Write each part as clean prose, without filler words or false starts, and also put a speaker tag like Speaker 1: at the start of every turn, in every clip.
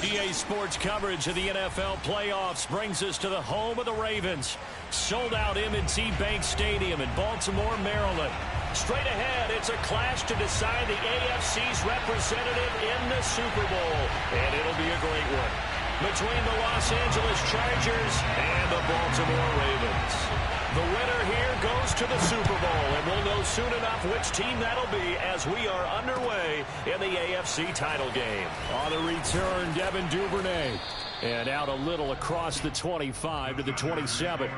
Speaker 1: EA Sports coverage of the NFL playoffs brings us to the home of the Ravens. Sold out M&T Bank Stadium in Baltimore, Maryland. Straight ahead, it's a clash to decide the AFC's representative in the Super Bowl. And it'll be a great one between the Los Angeles Chargers and the Baltimore Ravens. The winner here goes to the Super Bowl, and we'll know soon enough which team that'll be as we are underway in the AFC title game. On the return, Devin Duvernay. And out a little across the 25 to the 27.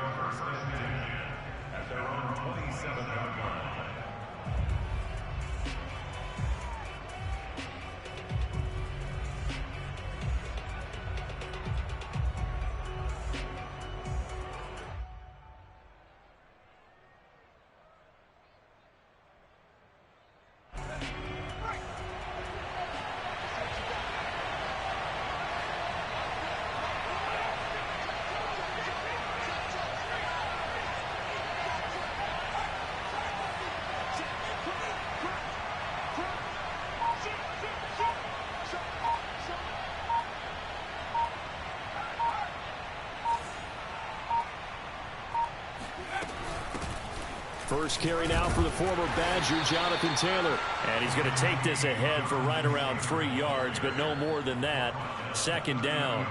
Speaker 1: First carry now for the former Badger, Jonathan Taylor. And he's going to take this ahead for right around 3 yards, but no more than that. Second down.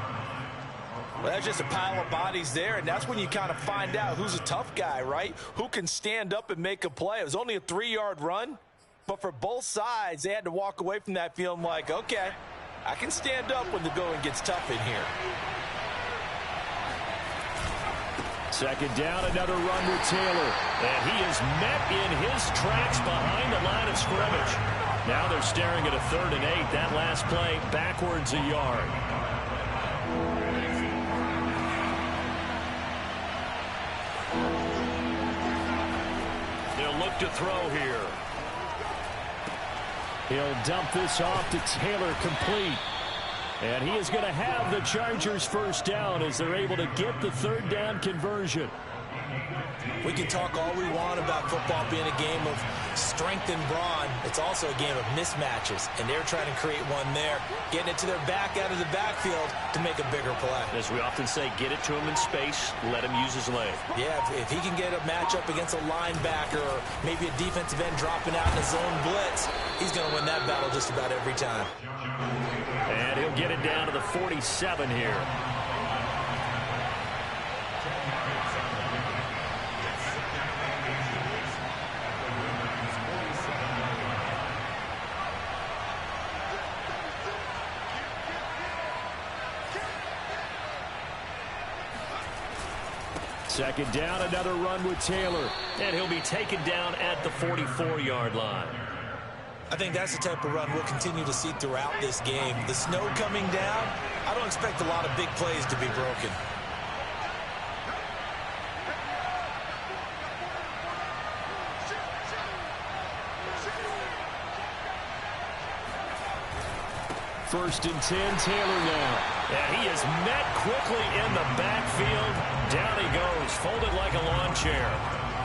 Speaker 2: Well, that's just a pile of bodies there, and that's when you kind of find out who's a tough guy, right? Who can stand up and make a play. It was only a 3-yard run, but for both sides, they had to walk away from that feeling like, okay, I can stand up when the going gets tough in here.
Speaker 1: Second down, another run with Taylor. And he is met in his tracks behind the line of scrimmage. Now they're staring at a 3rd and 8. That last play backwards a yard. They'll look to throw here. He'll dump this off to Taylor, complete. And he is going to have the Chargers first down as they're able to get the 3rd down conversion.
Speaker 2: We can talk all we want about football being a game of strength and brawn. It's also a game of mismatches, and they're trying to create one there, getting it to their back out of the backfield to make a bigger play.
Speaker 1: As we often say, get it to him in space, let him use his leg.
Speaker 2: Yeah, if he can get a matchup against a linebacker or maybe a defensive end dropping out in a zone blitz, he's going to win that battle just about every time.
Speaker 1: And he'll get it down to the 47 here. Second down, another run with Taylor. And he'll be taken down at the 44-yard line.
Speaker 2: I think that's the type of run we'll continue to see throughout this game. The snow coming down, I don't expect a lot of big plays to be broken.
Speaker 1: First and 10, Taylor now. And he is met quickly in the backfield. Down he goes, folded like a lawn chair.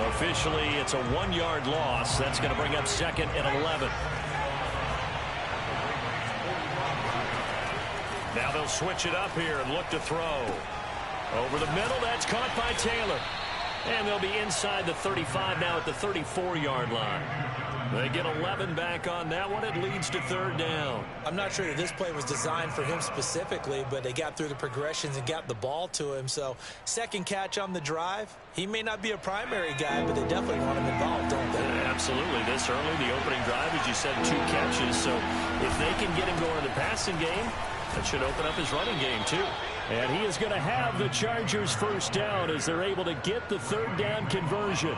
Speaker 1: Officially, it's a 1-yard loss. That's going to bring up 2nd and 11. Now they'll switch it up here and look to throw. Over the middle, that's caught by Taylor. And they'll be inside the 35 now at the 34-yard line. They get 11 back on that one. It leads to 3rd down.
Speaker 2: I'm not sure that this play was designed for him specifically, but they got through the progressions and got the ball to him. So, second catch on the drive. He may not be a primary guy, but they definitely want him involved, don't they?
Speaker 1: Absolutely. This early, the opening drive, as you said, 2 catches. So, if they can get him going in the passing game, that should open up his running game, too. And he is going to have the Chargers first down as they're able to get the 3rd down conversion.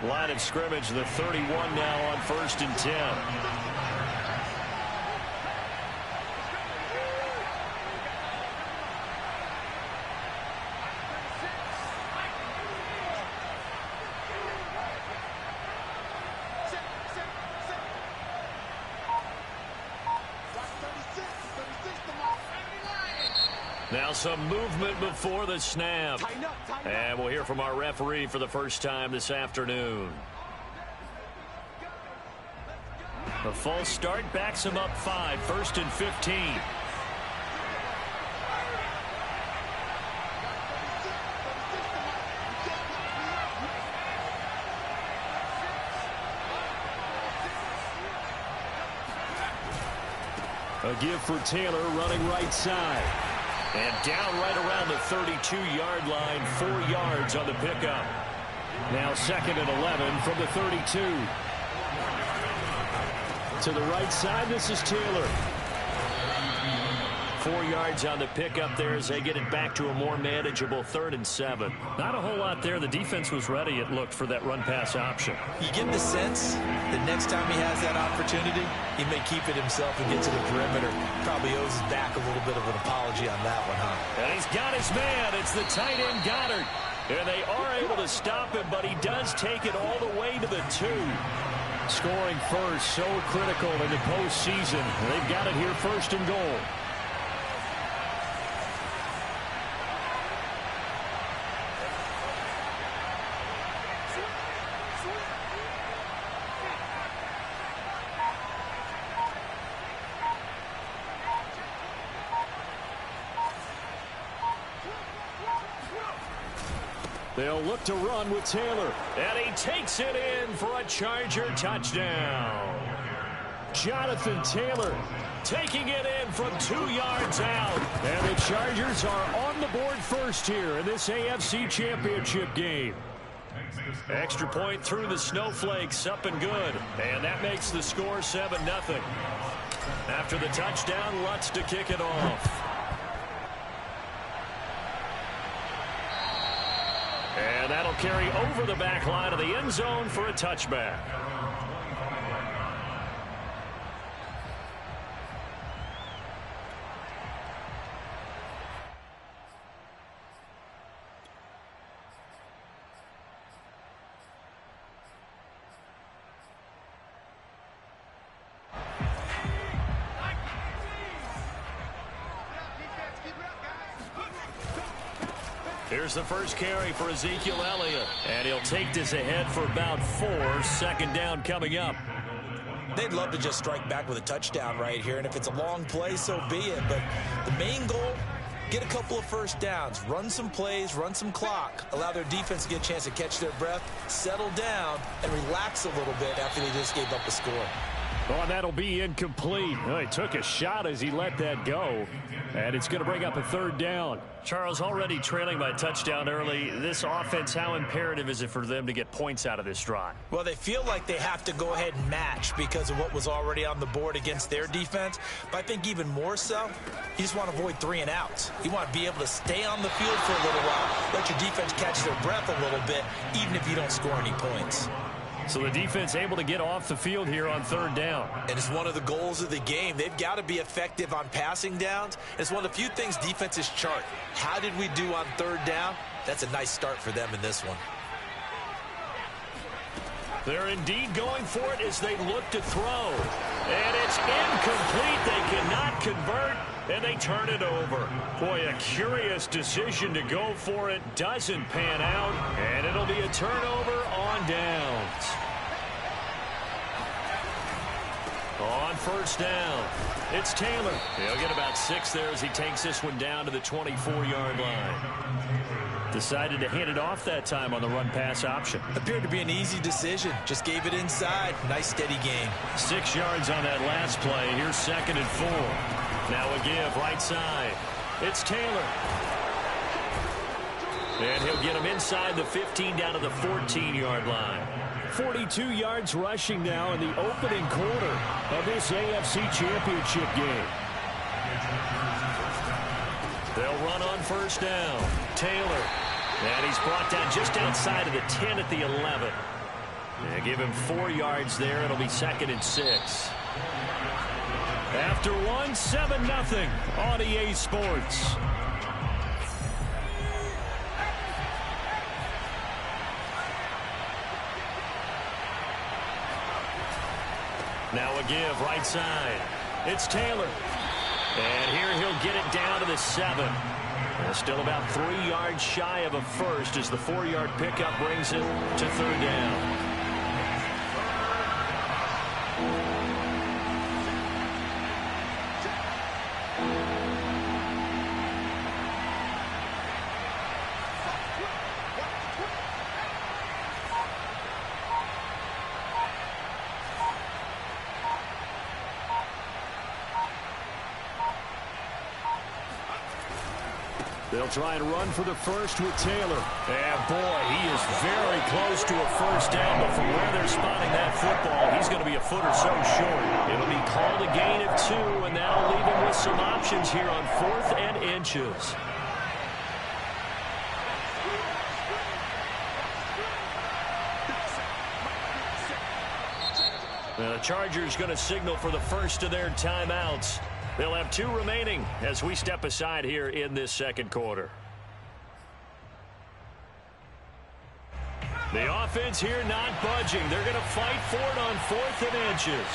Speaker 1: Line of scrimmage, the 31 now on 1st and 10. Now some movement before the snap. And we'll hear from our referee for the first time this afternoon. The false start backs him up 5, 1st and 15. A give for Taylor running right side. And down right around the 32-yard line, 4 yards on the pickup. Now 2nd and 11 from the 32. To the right side, this is Taylor. 4 yards on the pickup there as they get it back to a more manageable 3rd and 7. Not a whole lot there. The defense was ready, it looked, for that run-pass option.
Speaker 2: You get the sense that next time he has that opportunity, he may keep it himself and get to the perimeter. Probably owes his back a little bit of an apology on that one, huh?
Speaker 1: And he's got his man. It's the tight end, Goddard. And they are able to stop him, but he does take it all the way to the 2. Scoring first, so critical in the postseason. They've got it here, 1st and goal. They'll look to run with Taylor. And he takes it in for a Charger touchdown. Jonathan Taylor taking it in from 2 yards out. And the Chargers are on the board first here in this AFC Championship game. Extra point through the snowflakes, up and good. And that makes the score 7-0. After the touchdown, Lutz to kick it off. And that'll carry over the back line of the end zone for a touchback. Here's the first carry for Ezekiel Elliott. And he'll take this ahead for about 4. 2nd down coming up.
Speaker 2: They'd love to just strike back with a touchdown right here. And if it's a long play, so be it. But the main goal, get a couple of first downs. Run some plays, run some clock. Allow their defense to get a chance to catch their breath, settle down, and relax a little bit after they just gave up the score.
Speaker 1: Oh, that'll be incomplete. Oh, he took a shot as he let that go. And it's going to bring up a 3rd down. Charles, already trailing by a touchdown early. This offense, how imperative is it for them to get points out of this drive?
Speaker 2: Well, they feel like they have to go ahead and match because of what was already on the board against their defense. But I think even more so, you just want to avoid 3 and outs. You want to be able to stay on the field for a little while, let your defense catch their breath a little bit, even if you don't score any points.
Speaker 1: So the defense able to get off the field here on 3rd down.
Speaker 2: And it's one of the goals of the game. They've got to be effective on passing downs. It's one of the few things defenses chart. How did we do on 3rd down? That's a nice start for them in this one.
Speaker 1: They're indeed going for it as they look to throw. And it's incomplete. They cannot convert, and they turn it over. Boy, a curious decision to go for it. Doesn't pan out, and it'll be a turnover on downs. On 1st down, it's Taylor. He'll get about 6 there as he takes this one down to the 24-yard line. Decided to hand it off that time on the run-pass option.
Speaker 2: Appeared to be an easy decision. Just gave it inside. Nice, steady game.
Speaker 1: 6 yards on that last play. Here's 2nd and 4. Now a give right side. It's Taylor. And he'll get him inside the 15 down to the 14-yard line. 42 yards rushing now in the opening quarter of this AFC Championship game. They'll run on 1st down. Taylor. And he's brought down just outside of the 10 at the 11. They give him 4 yards there. It'll be 2nd and 6. After 7-0 on EA Sports. Now a give right side. It's Taylor. And here he'll get it down to the 7. Still about 3 yards shy of a first as the 4-yard pickup brings it to 3rd down. They'll try and run for the first with Taylor. And, boy, he is very close to a first down, but from where they're spotting that football, he's going to be a foot or so short. It'll be called a gain of 2, and that'll leave him with some options here on 4th and inches. The Chargers going to signal for the first of their timeouts. They'll have 2 remaining as we step aside here in this second quarter. The offense here not budging. They're going to fight for it on 4th and inches.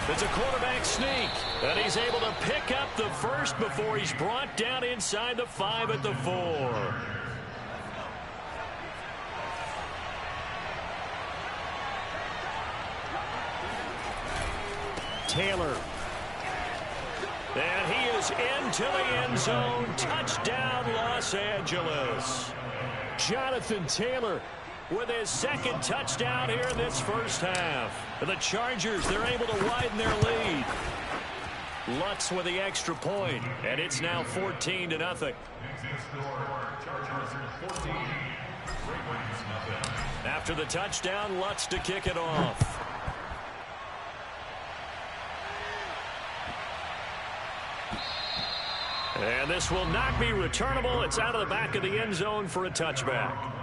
Speaker 1: It's a quarterback sneak, and he's able to pick up the first before he's brought down inside the 5 at the 4. Taylor. And he is into the end zone. Touchdown, Los Angeles. Jonathan Taylor with his second touchdown here in this first half. The Chargers, they're able to widen their lead. Lutz with the extra point, and it's now 14-0. After the touchdown, Lutz to kick it off. And this will not be returnable. It's out of the back of the end zone for a touchback.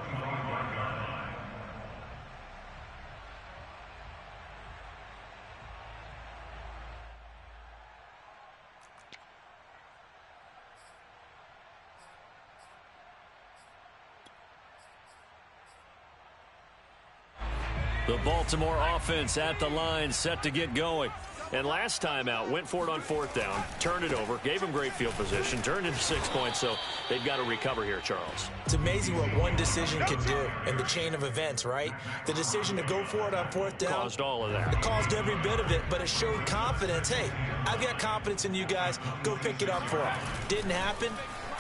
Speaker 1: The Baltimore offense at the line, set to get going. And last time out, went for it on 4th down, turned it over, gave him great field position, turned into 6 points, so they've got to recover here, Charles.
Speaker 2: It's amazing what one decision can do in the chain of events, right? The decision to go for it on 4th down.
Speaker 1: Caused all of that.
Speaker 2: It caused every bit of it, but it showed confidence. Hey, I've got confidence in you guys. Go pick it up for them. Didn't happen.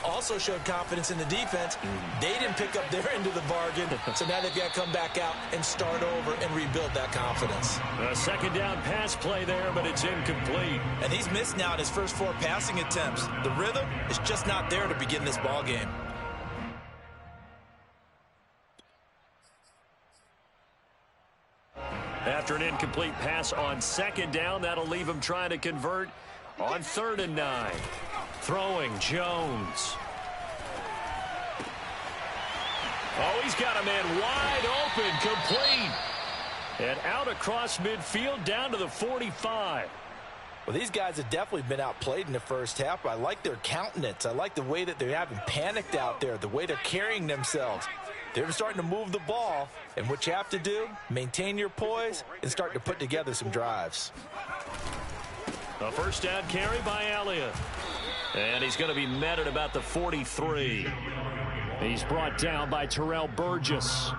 Speaker 2: Also showed confidence in the defense. They didn't pick up their end of the bargain, so now they've got to come back out and start over and rebuild that confidence.
Speaker 1: A second down pass play there, but it's incomplete.
Speaker 2: And he's missed now in his first 4 passing attempts. The rhythm is just not there to begin this ball game.
Speaker 1: After an incomplete pass on second down, that'll leave him trying to convert on 3rd and 9. Throwing, Jones. Oh, he's got a man wide open, complete. And out across midfield, down to the 45.
Speaker 2: Well, these guys have definitely been outplayed in the first half. I like their countenance. I like the way that they haven't panicked out there, the way they're carrying themselves. They're starting to move the ball, and what you have to do, maintain your poise and start to put together some drives.
Speaker 1: A first down carry by Elliott. And he's going to be met at about the 43. He's brought down by Terrell Burgess.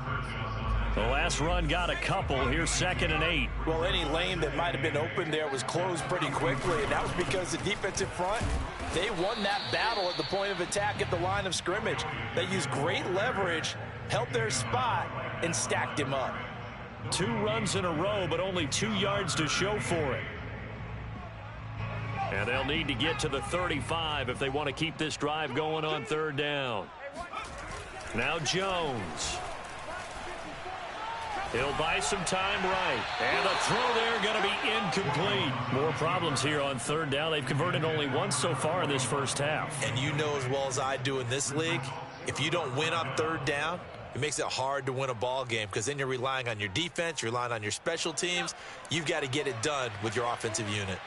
Speaker 1: The last run got a couple. Here's 2nd and 8.
Speaker 2: Well, any lane that might have been open there was closed pretty quickly, and that was because the defensive front, they won that battle at the point of attack at the line of scrimmage. They used great leverage, held their spot, and stacked him up.
Speaker 1: 2 runs in a row, but only 2 yards to show for it. And they'll need to get to the 35 if they want to keep this drive going on 3rd down. Now Jones. He'll buy some time right. And the throw there going to be incomplete. More problems here on 3rd down. They've converted only once so far in this first half.
Speaker 2: And you know as well as I do in this league, if you don't win on 3rd down, it makes it hard to win a ball game because then you're relying on your defense, you're relying on your special teams. You've got to get it done with your offensive unit.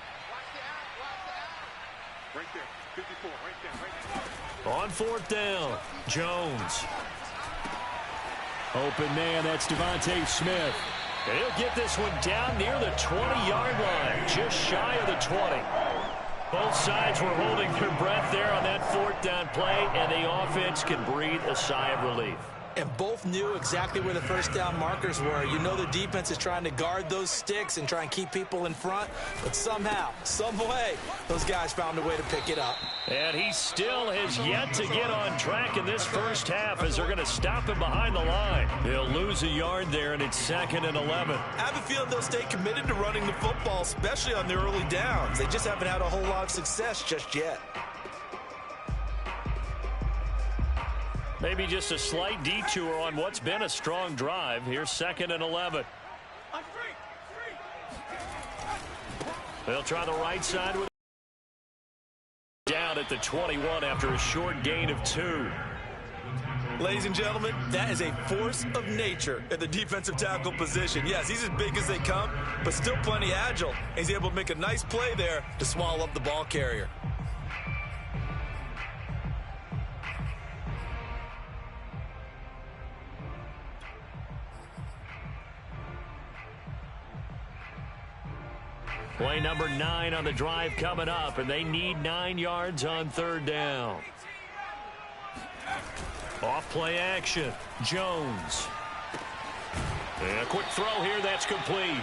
Speaker 3: Right there, 54, right there.
Speaker 1: On 4th down, Jones. Open man, that's Devontae Smith. And he'll get this one down near the 20-yard line, just shy of the 20. Both sides were holding their breath there on that 4th down play, and the offense can breathe a sigh of relief.
Speaker 2: And both knew exactly where the first down markers were. You know the defense is trying to guard those sticks and try and keep people in front. But somehow, some way, those guys found a way to pick it up.
Speaker 1: And he still has yet to get on track in this first half as they're going to stop him behind the line. They'll lose a yard there, and it's 2nd and 11.
Speaker 2: I have a feeling they'll stay committed to running the football, especially on the early downs. They just haven't had a whole lot of success just yet.
Speaker 1: Maybe just a slight detour on what's been a strong drive. Here's 2nd and 11. They'll try the right side with down at the 21 after a short gain of 2.
Speaker 2: Ladies and gentlemen, that is a force of nature at the defensive tackle position. Yes, he's as big as they come, but still plenty agile. He's able to make a nice play there to swallow up the ball carrier.
Speaker 1: Play number 9 on the drive coming up, and they need 9 yards on 3rd down. Off play action. Jones. And a quick throw here. That's complete.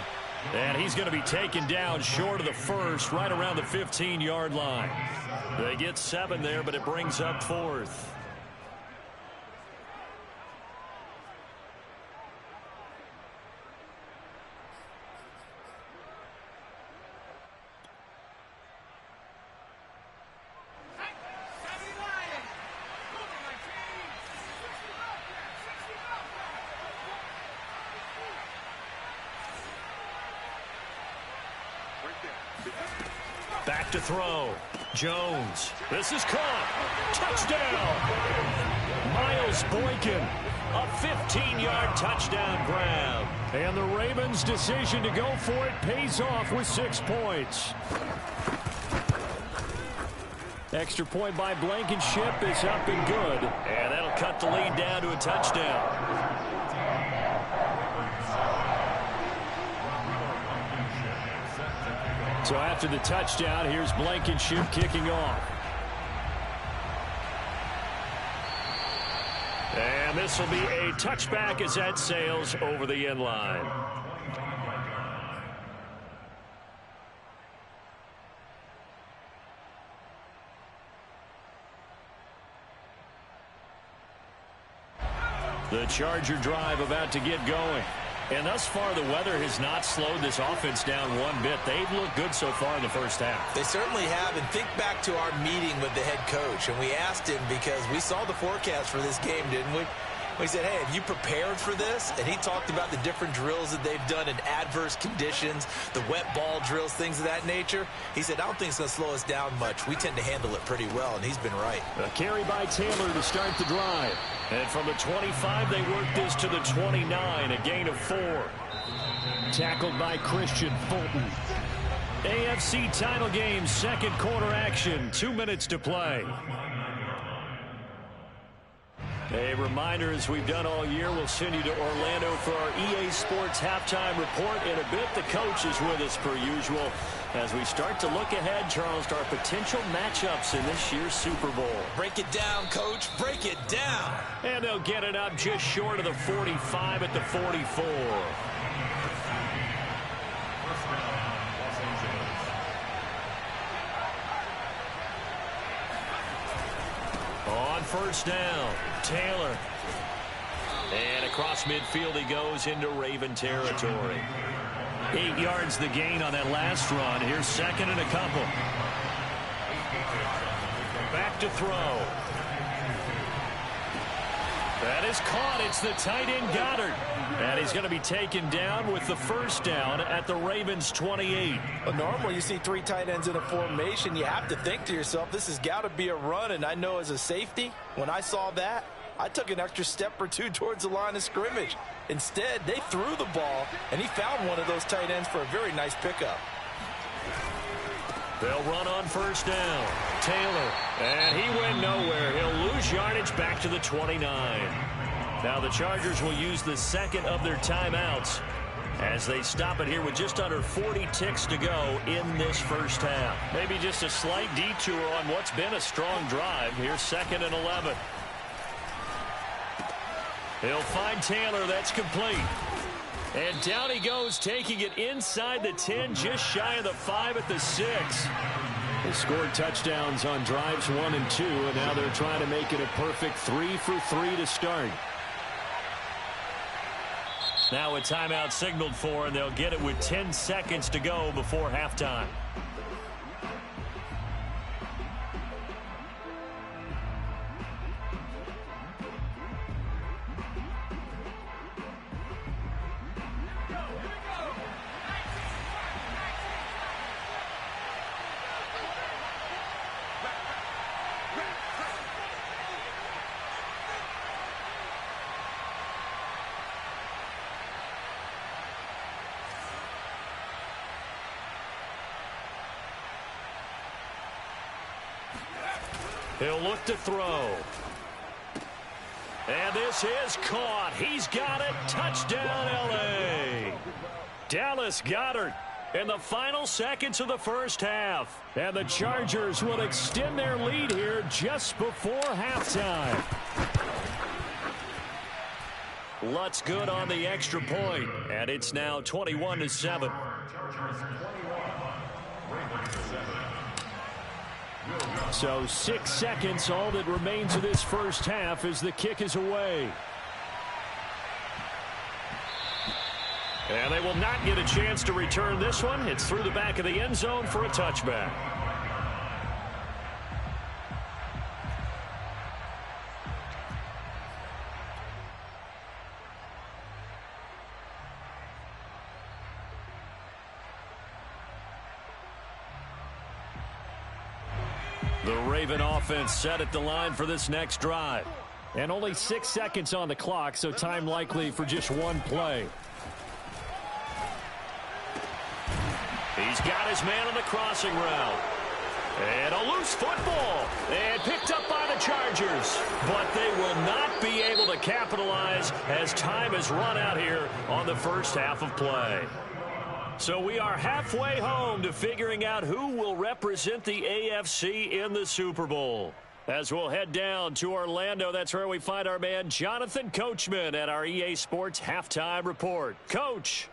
Speaker 1: And he's going to be taken down short of the first, right around the 15-yard line. They get 7 there, but it brings up 4th. Back to throw. Jones. This is caught. Touchdown. Miles Boykin. A 15-yard touchdown grab. And the Ravens' decision to go for it pays off with 6 points. Extra point by Blankenship is up and good. And that'll cut the lead down to a touchdown. So after the touchdown, here's Blankenship kicking off. And this will be a touchback as that sails over the end line. The Charger drive about to get going. And thus far, the weather has not slowed this offense down one bit. They've looked good so far in the first half.
Speaker 2: They certainly have. And think back to our meeting with the head coach. And we asked him because we saw the forecast for this game, didn't we? We said, hey, have you prepared for this? And he talked about the different drills that they've done in adverse conditions, the wet ball drills, things of that nature. He said, I don't think it's going to slow us down much. We tend to handle it pretty well, and he's been right.
Speaker 1: A carry by Taylor to start the drive. And from the 25, they work this to the 29, a gain of 4. Tackled by Christian Fulton. AFC title game, 2nd quarter action, 2 minutes to play. A reminder, as we've done all year, we'll send you to Orlando for our EA Sports halftime report. In a bit, the coach is with us per usual as we start to look ahead, Charles, to our potential matchups in this year's Super Bowl.
Speaker 2: Break it down, Coach. Break it down.
Speaker 1: And they'll get it up just short of the 45 at the 44. On 1st down, Taylor. And across midfield he goes into Raven territory. 8 yards the gain on that last run. Here's 2nd and a couple. Back to throw. That is caught. It's the tight end Goddard. And he's going to be taken down with the 1st down at the Ravens 28.
Speaker 2: Well, normally you see 3 tight ends in a formation. You have to think to yourself, this has got to be a run. And I know as a safety, when I saw that, I took an extra step or 2 towards the line of scrimmage. Instead, they threw the ball, and he found one of those tight ends for a very nice pickup.
Speaker 1: They'll run on 1st down. Taylor, and he went nowhere. He'll lose yardage back to the 29. Now the Chargers will use the 2nd of their timeouts as they stop it here with just under 40 ticks to go in this first half. Maybe just a slight detour on what's been a strong drive. Here's 2nd and 11. He'll find Taylor. That's complete. And down he goes, taking it inside the 10, just shy of the 5 at the 6. They scored touchdowns on drives 1 and 2, and now they're trying to make it a perfect 3 for 3 to start. Now a timeout signaled for, and they'll get it with 10 seconds to go before halftime. He'll look to throw. And this is caught. He's got it. Touchdown, L.A. Dallas Goedert in the final seconds of the first half. And the Chargers will extend their lead here just before halftime. Lutz good on the extra point, and it's now 21-7. So 6 seconds, all that remains of this first half as the kick is away. And they will not get a chance to return this one. It's through the back of the end zone for a touchback. The Raven offense set at the line for this next drive. And only 6 seconds on the clock, so time likely for just one play. He's got his man on the crossing route. And a loose football. And picked up by the Chargers. But they will not be able to capitalize as time has run out here on the first half of play. So we are halfway home to figuring out who will represent the AFC in the Super Bowl. As we'll head down to Orlando, that's where we find our man Jonathan Coachman at our EA Sports Halftime Report. Coach.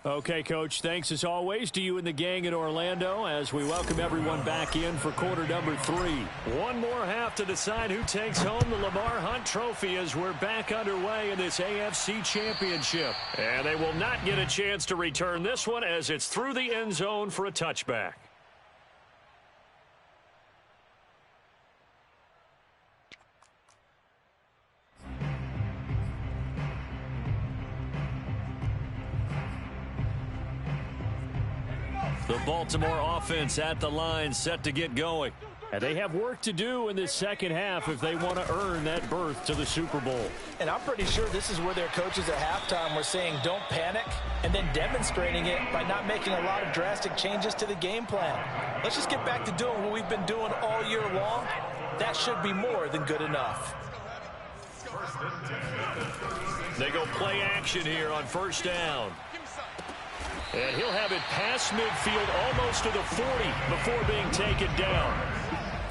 Speaker 1: Okay, Coach, thanks as always to you and the gang in Orlando as we welcome everyone back in for quarter number 3. One more half to decide who takes home the Lamar Hunt Trophy as we're back underway in this AFC Championship. And they will not get a chance to return this one as it's through the end zone for a touchback. The Baltimore offense at the line set to get going. And they have work to do in this second half if they want to earn that berth to the Super Bowl.
Speaker 2: And I'm pretty sure this is where their coaches at halftime were saying don't panic and then demonstrating it by not making a lot of drastic changes to the game plan. Let's just get back to doing what we've been doing all year long. That should be more than good enough.
Speaker 1: They go play action here on first down. And he'll have it past midfield almost to the 40 before being taken down.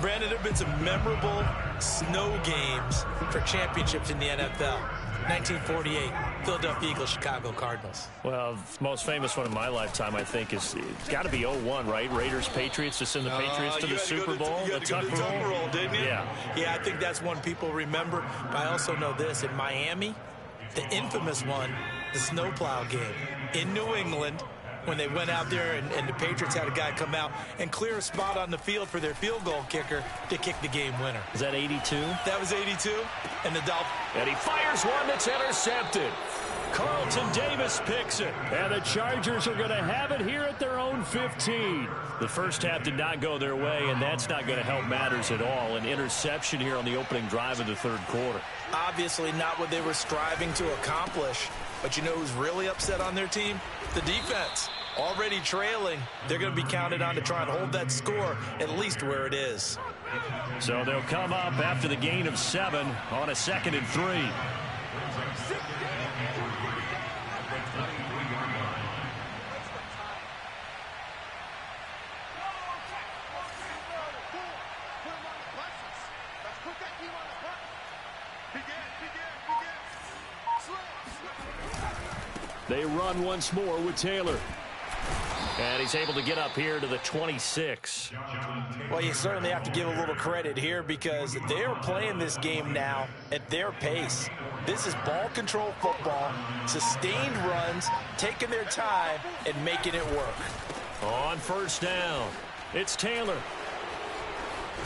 Speaker 2: Brandon, there have been some memorable snow games for championships in the NFL. 1948, Philadelphia Eagles, Chicago Cardinals.
Speaker 1: Well, the most famous one in my lifetime, I think, is it's got to be 01, right? Raiders, Patriots to send the Patriots to the Super Bowl.
Speaker 2: You had to go to the Tuck Roll, didn't you?
Speaker 1: Yeah.
Speaker 2: Yeah, I think that's one people remember. But I also know this. In Miami, the infamous one, the snowplow game in New England, when they went out there and the Patriots had a guy come out and clear a spot on the field for their field goal kicker to kick the game winner.
Speaker 1: Is that 82?
Speaker 2: That was 82. And the Dolphins.
Speaker 1: And he fires one that's intercepted. Carlton Davis picks it. And the Chargers are going to have it here at their own 15. The first half did not go their way, and that's not going to help matters at all. An interception here on the opening drive of the third quarter.
Speaker 2: Obviously not what they were striving to accomplish. But you know who's really upset on their team? The defense. Already trailing. They're going to be counted on to try and hold that score at least where it is.
Speaker 1: So they'll come up after the gain of 7 on a 2nd and 3. They run once more with Taylor. And he's able to get up here to the 26.
Speaker 2: Well, you certainly have to give a little credit here because they're playing this game now at their pace. This is ball control football, sustained runs, taking their time and making it work.
Speaker 1: On first down, it's Taylor.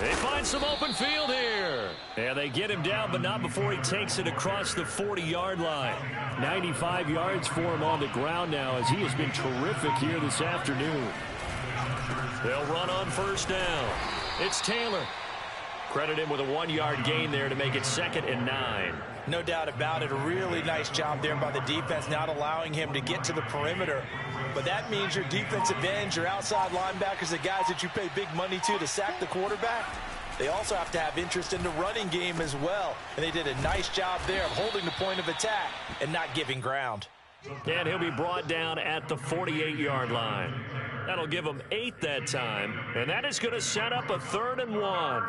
Speaker 1: They find some open field here. And they get him down, but not before he takes it across the 40-yard line. 95 yards for him on the ground now as he has been terrific here this afternoon. They'll run on first down. It's Taylor. Credit him with a 1-yard gain there to make it 2nd and 9.
Speaker 2: No doubt about it. A really nice job there by the defense, not allowing him to get to the perimeter. But that means your defensive ends, your outside linebackers, the guys that you pay big money to sack the quarterback, they also have to have interest in the running game as well. And they did a nice job there of holding the point of attack and not giving ground.
Speaker 1: And he'll be brought down at the 48-yard line. That'll give him 8 that time. And that is going to set up a 3rd and 1.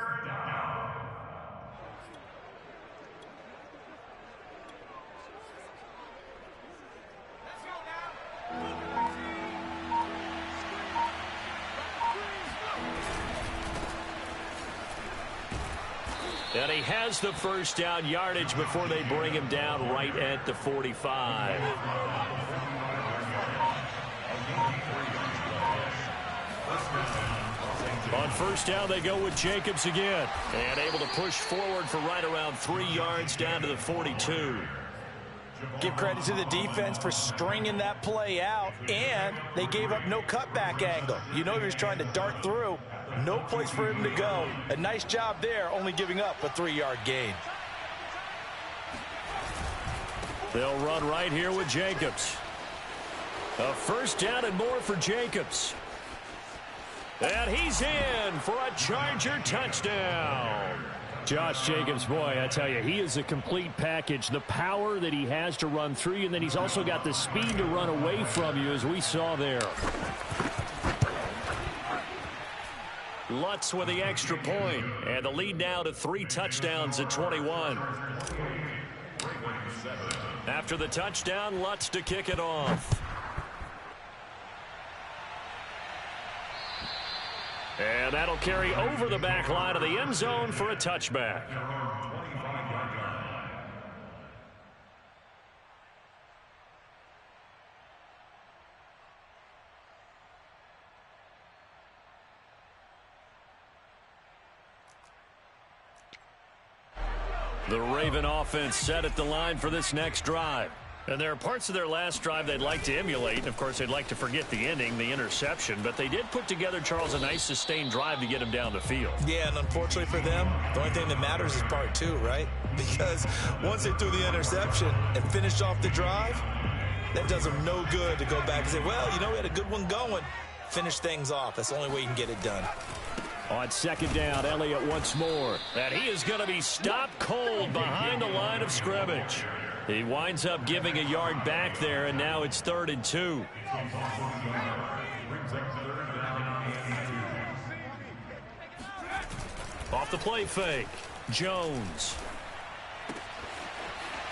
Speaker 1: And he has the first down yardage before they bring him down right at the 45. On first down, they go with Jacobs again. And able to push forward for right around 3 yards down to the 42.
Speaker 2: Give credit to the defense for stringing that play out, and they gave up no cutback angle. You know he was trying to dart through. No place for him to go. A nice job there, only giving up a 3-yard gain.
Speaker 1: They'll run right here with Jacobs. A first down and more for Jacobs. And he's in for a Charger touchdown. Josh Jacobs, boy, I tell you, he is a complete package. The power that he has to run through you, and then he's also got the speed to run away from you, as we saw there. Lutz with the extra point, and the lead now to 3 touchdowns at 21. After the touchdown, Lutz to kick it off. And that'll carry over the back line of the end zone for a touchback. The Raven offense set at the line for this next drive. And there are parts of their last drive they'd like to emulate. And, of course, they'd like to forget the ending, the interception. But they did put together, Charles, a nice sustained drive to get him down the field.
Speaker 2: Yeah, and unfortunately for them, the only thing that matters is part 2, right? Because once they threw the interception and finished off the drive, that does them no good to go back and say, well, you know, we had a good one going. Finish things off. That's the only way you can get it done.
Speaker 1: On second down, Elliott once more. And he is going to be stopped cold behind the line of scrimmage. He winds up giving a yard back there, and now it's 3rd and 2. Off the play fake, Jones.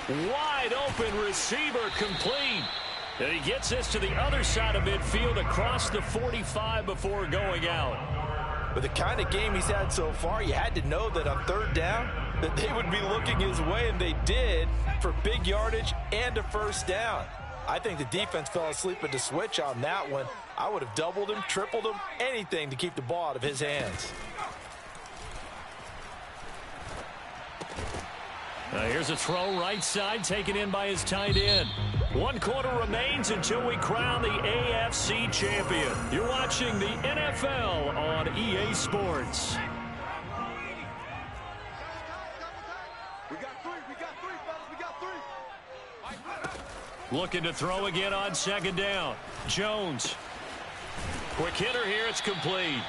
Speaker 1: Wide open receiver complete. And he gets this to the other side of midfield across the 45 before going out.
Speaker 2: With the kind of game he's had so far, you had to know that on 3rd down that they would be looking his way, and they did, for big yardage and a first down. I think the defense fell asleep at the switch on that one. I would have doubled him, tripled him, anything to keep the ball out of his hands.
Speaker 1: Here's a throw right side, taken in by his tight end. 1 quarter remains until we crown the AFC champion. You're watching the NFL on EA Sports.
Speaker 3: We got 3, fellas, we got 3.
Speaker 1: Looking to throw again on second down. Jones. Quick hitter here, it's complete.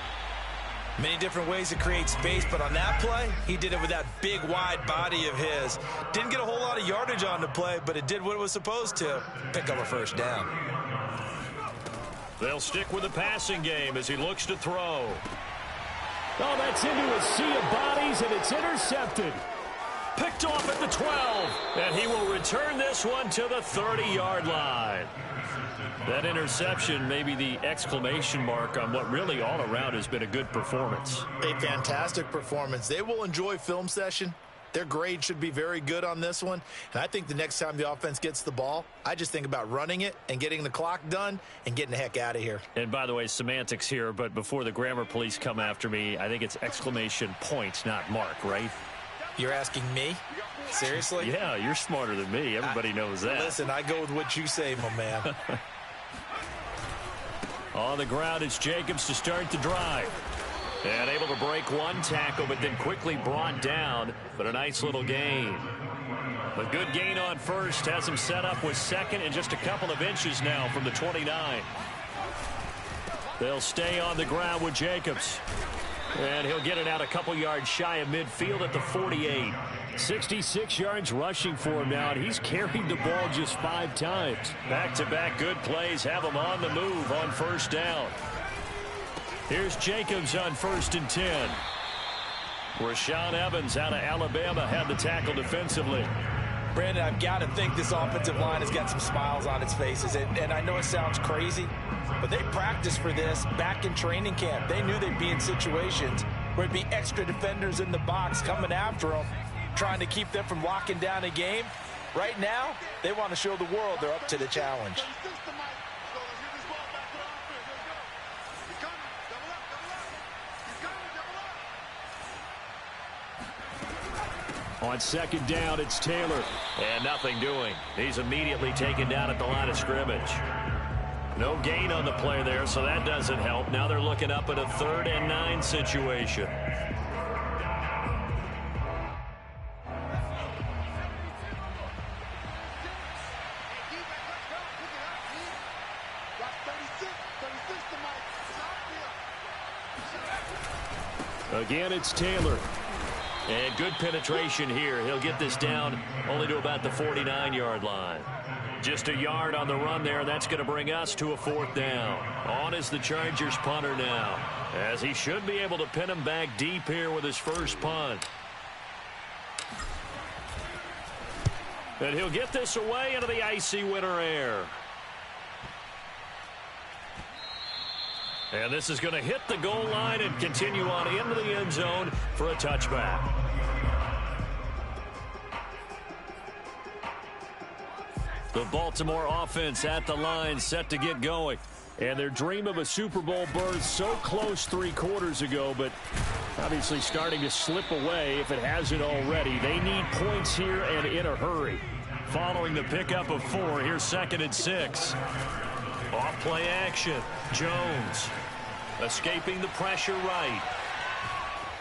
Speaker 2: Many different ways to create space, but on that play, he did it with that big, wide body of his. Didn't get a whole lot of yardage on the play, but it did what it was supposed to. Pick up a first down.
Speaker 1: They'll stick with the passing game as he looks to throw. Oh, that's into a sea of bodies, and it's intercepted. Picked off at the 12, and he will return this one to the 30-yard line. That interception may be the exclamation mark on what really all around has been a good performance.
Speaker 4: A fantastic performance. They will enjoy film session. Their grade should be very good on this one. And I think the next time the offense gets the ball, I just think about running it and getting the clock done and getting the heck out of here.
Speaker 1: And by the way, semantics here, but before the grammar police come after me, I think it's exclamation point, not mark, right?
Speaker 2: You're asking me? Seriously?
Speaker 1: Yeah, you're smarter than me. Everybody knows that.
Speaker 2: Listen, I go with what you say, my man.
Speaker 1: On the ground, it's Jacobs to start the drive. And able to break one tackle, but then quickly brought down. But a nice little gain. A good gain on first. Has him set up with second and just a couple of inches now from the 29. They'll stay on the ground with Jacobs. And he'll get it out a couple yards shy of midfield at the 48. 66 yards rushing for him now, and he's carried the ball just 5 times. Back-to-back good plays have him on the move on first down. Here's Jacobs on 1st and 10. Rashaan Evans out of Alabama had the tackle defensively.
Speaker 2: Brandon, I've got to think this offensive line has got some smiles on its faces. And I know it sounds crazy, but they practiced for this back in training camp. They knew they'd be in situations where it'd be extra defenders in the box coming after them, trying to keep them from locking down a game. Right now, they want to show the world they're up to the challenge.
Speaker 1: On 2nd down, it's Taylor. And nothing doing. He's immediately taken down at the line of scrimmage. No gain on the play there, so that doesn't help. Now they're looking up at a 3rd and 9 situation. Again, it's Taylor. And good penetration here. He'll get this down only to about the 49-yard line. Just a yard on the run there. That's going to bring us to a 4th down. On is the Chargers punter now, as he should be able to pin him back deep here with his first punt. And he'll get this away into the icy winter air. And this is going to hit the goal line and continue on into the end zone for a touchback. The Baltimore offense at the line, set to get going. And their dream of a Super Bowl berth so close 3 quarters ago, but obviously starting to slip away if it hasn't already. They need points here and in a hurry. Following the pickup of 4, here's 2nd and 6. Off play action. Jones escaping the pressure right.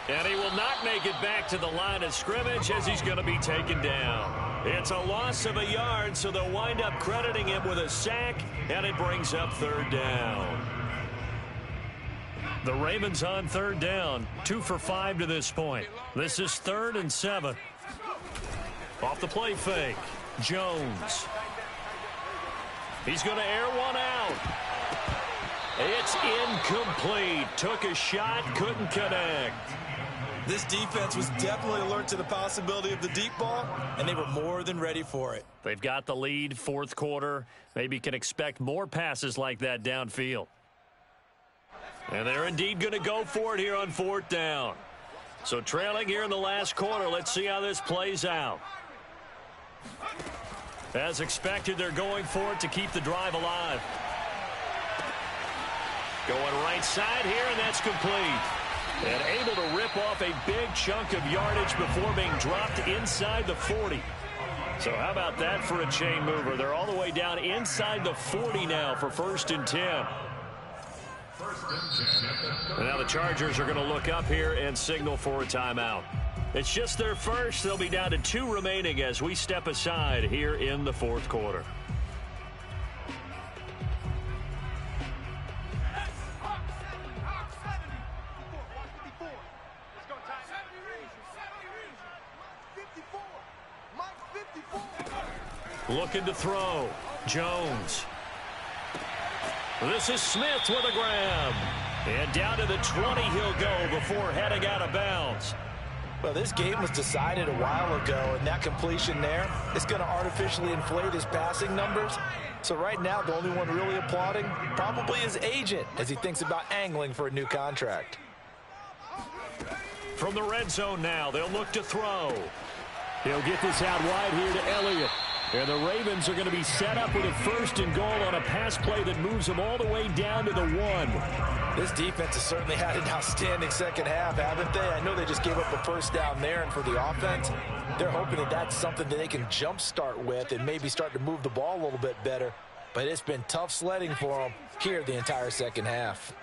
Speaker 1: And he will not make it back to the line of scrimmage as he's going to be taken down. It's a loss of a yard, so they'll wind up crediting him with a sack, and it brings up 3rd down. The Ravens on 3rd down, 2 for 5 to this point. This is 3rd and 7. Off the play fake, Jones. He's going to air one out. It's incomplete. Took a shot, couldn't connect.
Speaker 2: This defense was definitely alert to the possibility of the deep ball, and they were more than ready for it.
Speaker 1: They've got the lead, 4th quarter. Maybe can expect more passes like that downfield. And they're indeed going to go for it here on 4th down. So trailing here in the last quarter, let's see how this plays out. As expected, they're going for it to keep the drive alive. Going right side here, and that's complete. And able to rip off a big chunk of yardage before being dropped inside the 40. So how about that for a chain mover? They're all the way down inside the 40 now for 1st and 10. And now the Chargers are going to look up here and signal for a timeout. It's just their first. They'll be down to 2 remaining as we step aside here in the 4th quarter. Looking to throw. Jones. This is Smith with a grab. And down to the 20 he'll go before heading out of bounds.
Speaker 2: Well, this game was decided a while ago, and that completion there is going to artificially inflate his passing numbers. So right now, the only one really applauding probably his agent as he thinks about angling for a new contract.
Speaker 1: From the red zone now, they'll look to throw. He'll get this out wide here to Elliott. And the Ravens are going to be set up with a 1st and goal on a pass play that moves them all the way down to the 1.
Speaker 2: This defense has certainly had an outstanding second half, haven't they? I know they just gave up the 1st down there, and for the offense, they're hoping that that's something that they can jumpstart with and maybe start to move the ball a little bit better. but it's been tough sledding for them here the entire second half.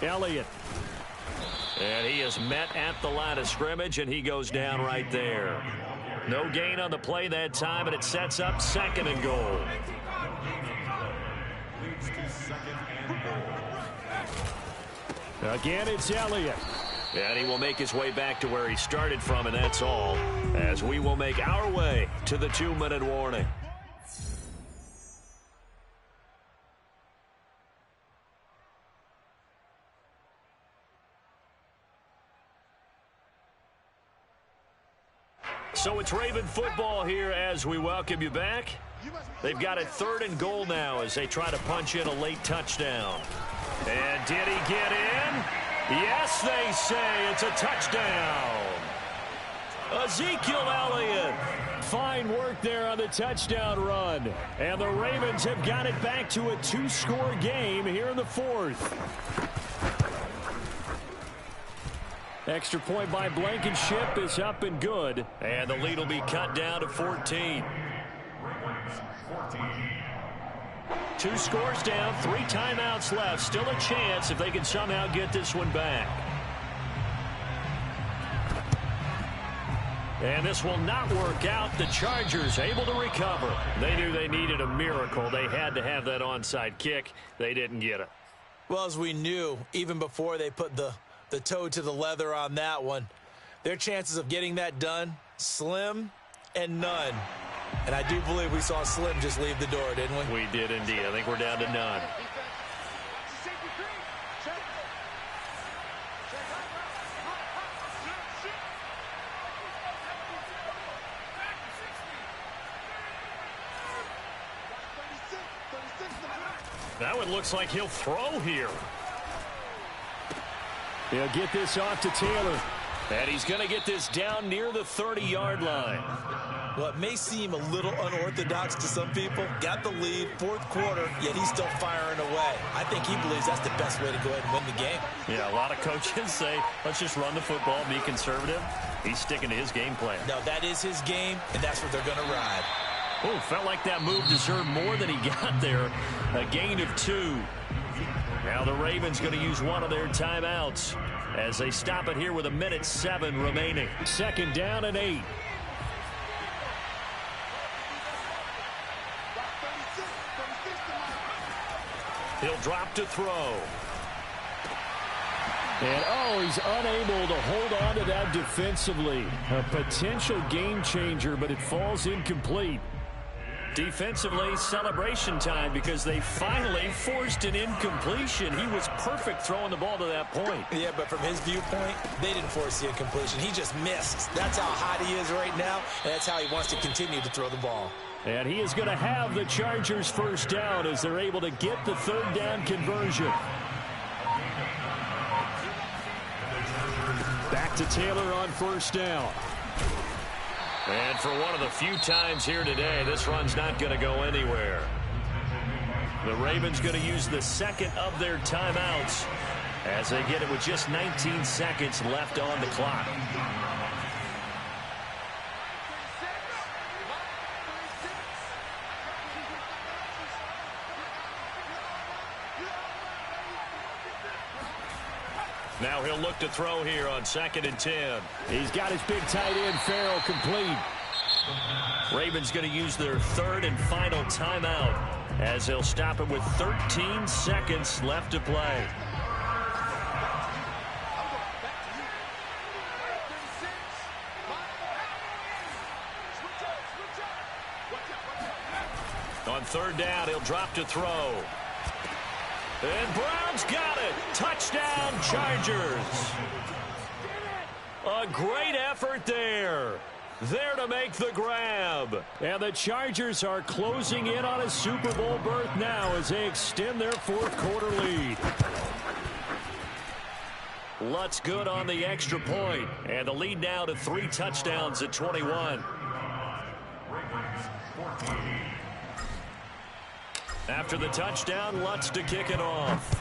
Speaker 1: Elliott. And he is met at the line of scrimmage, and he goes down right there. No gain on the play that time, and it sets up 2nd and goal. Again, it's Elliott. And he will make his way back to where he started from, and that's all, as we will make our way to the 2-minute warning. So it's Raven football here as we welcome you back. They've got it 3rd and goal now as they try to punch in a late touchdown. And did he get in? Yes, they say it's a touchdown. Ezekiel Elliott. Fine work there on the touchdown run. And the Ravens have got it back to a 2-score game here in the 4th. Extra point by Blankenship is up and good. And the lead will be cut down to 14. 2 scores down, 3 timeouts left. Still a chance if they can somehow get this one back. And this will not work out. The Chargers able to recover. They knew they needed a miracle. They had to have that onside kick. They didn't get it.
Speaker 2: Well, as we knew, even before they put the toe to the leather on that one, their chances of getting that done, slim and none. And I do believe we saw Slim just leave the door, didn't we?
Speaker 1: We did indeed. I think we're down to none. Now it looks like he'll throw here. He'll get this off to Taylor. And he's going to get this down near the 30-yard line.
Speaker 2: Well, it may seem a little unorthodox to some people. Got the lead, 4th quarter, yet he's still firing away. I think he believes that's the best way to go ahead and win the game.
Speaker 1: Yeah, a lot of coaches say, let's just run the football, be conservative. He's sticking to his game plan.
Speaker 2: No, that is his game, and that's what they're going to ride.
Speaker 1: Oh, felt like that move deserved more than he got there. A gain of 2. Now the Ravens going to use one of their timeouts as they stop it here with 1:07 remaining. 2nd down and 8. He'll drop to throw. And, he's unable to hold on to that defensively. A potential game changer, but it falls incomplete. Defensively, celebration time because they finally forced an incompletion. He was perfect throwing the ball to that point.
Speaker 2: Yeah, but from his viewpoint, they didn't force the incompletion. He just missed. That's how hot he is right now, and that's how he wants to continue to throw the ball.
Speaker 1: And he is going to have the Chargers 1st down as they're able to get the 3rd down conversion. Back to Taylor on 1st down. And for one of the few times here today, this run's not going to go anywhere. The Ravens going to use the 2nd of their timeouts as they get it with just 19 seconds left on the clock. Now he'll look to throw here on 2nd and 10. He's got his big tight end, Farrell, complete. Ravens going to use their 3rd and final timeout as they'll stop it with 13 seconds left to play. On 3rd down, he'll drop to throw. And Brown's got it. Touchdown, Chargers. A great effort there. There to make the grab. And the Chargers are closing in on a Super Bowl berth now as they extend their 4th quarter lead. Lutz good on the extra point. And the lead now to 3 touchdowns at 21. After the touchdown, Lutz to kick it off.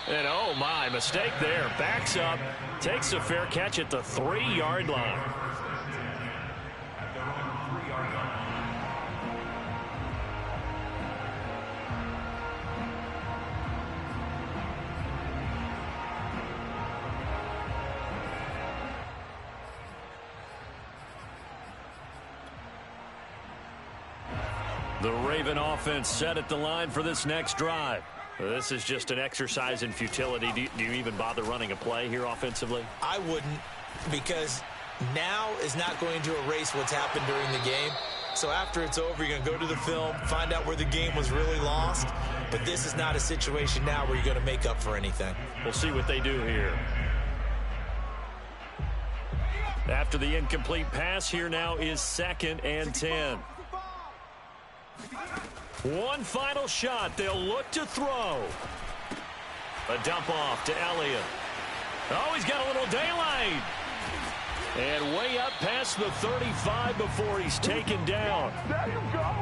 Speaker 1: And oh my, mistake there. Backs up, takes a fair catch at the 3-yard line. The Raven offense set at the line for this next drive. This is just an exercise in futility. Do you even bother running a play here offensively?
Speaker 4: I wouldn't, because now is not going to erase what's happened during the game. So after it's over, you're going to go to the film, find out where the game was really lost. But this is not a situation now where you're going to make up for anything.
Speaker 1: We'll see what they do here. After the incomplete pass, here now is 2nd and 10. One final shot. They'll look to throw. A dump off to Elliott. Oh, he's got a little daylight. And way up past the 35 before he's taken down.